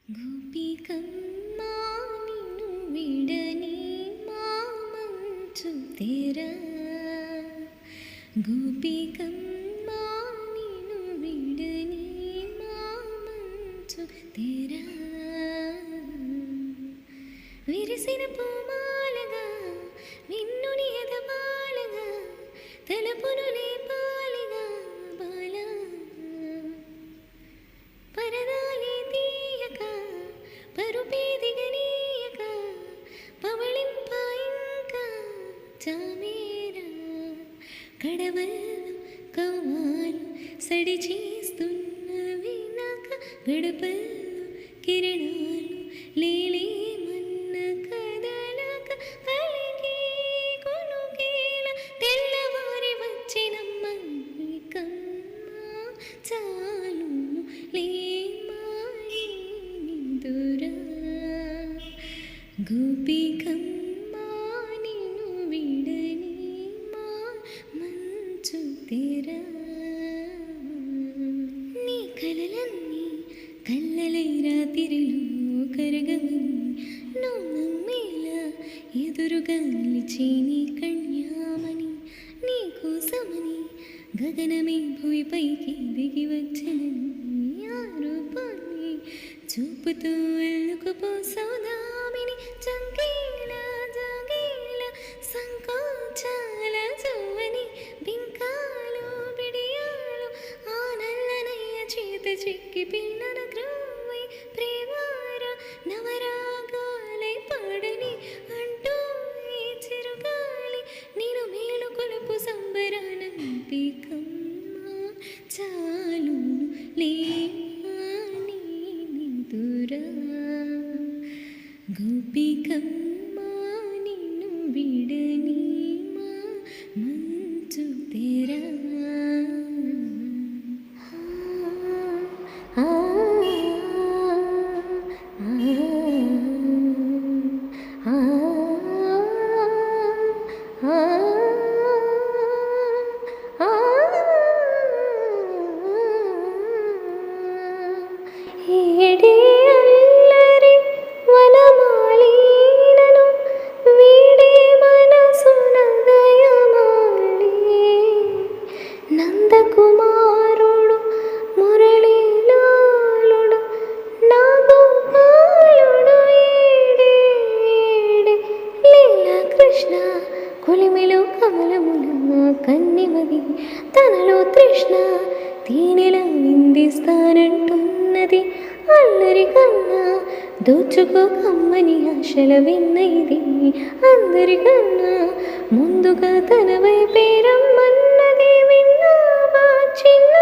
గోపికమ్మా నిన్ను విడని మా మంచు తెరా, గోపికమ్మా నిన్ను విడని మా మంచు తెరా. విరిసిన పూమాలగా నిన్ను ఎదమాలగా తలపును లేపాలిగా బాల, పరదాలే తీయక పరుపేదిగనీయక పవళింప ఇంకా చామేరా. కడవలు కవ్వాలు సడి చేస్తున్నవి నాక, గడపలు కిరణాలు లేలే మన్న కదలక, పలికి కొనుకేల తెల్లవారి వచ్చినమ్మ కమ్మ చాలు లేమాయి నిదురా. గోపికమ్మా నిన్ను విడని మా మంచు తెరా. నీ కలలన్నీ కల్లలై రాత్రిలో కరగవని నువ్వు నమ్మేలా ఎదురుగా నిలిచే నీ కన్యామని, నీ కోసమని గగనమే భూమిపైకి దిగి వచ్చినని ఆ రూపాన్ని చూపుతూ అల్లుకుపో సౌదామిని. చంకేలా జాగేలా సంకోచాల జోవని బింకాలు బిడియాలు ఆ నల్లనయ్య చేత చిక్కి పిల్లన గ్రోవై ప్రేమార నవరాగాలై పాడని అంటూ ఈ చిరుగాలి నేను మేలు కొలుపు సంబరాన. గోపికమ్మా చాలు లేని నిదురా. గోపికమ్మా నిన్ను విడని మా మంచు తెరా. ఆ ఆ ఆ ఏడే అల్లరి వనమాలీనను వీడే మనసున దయమాలి, నందకుమారుడు మురళీలాలుడు నా గోపాలుడు ఏడే ఏడే. లీలా కృష్ణ కొలిమిలో కమలముల కన్నిమది తనలో తృష్ణ తేనెలా విందిస్తానంటున్నది. అల్లరి కన్నా దోచుకో కమ్మని ఆశల విన్న ఇది, అందరికన్నా ముందుగా తన వైపే రమ్మన్నది. విన్నావా చిన్న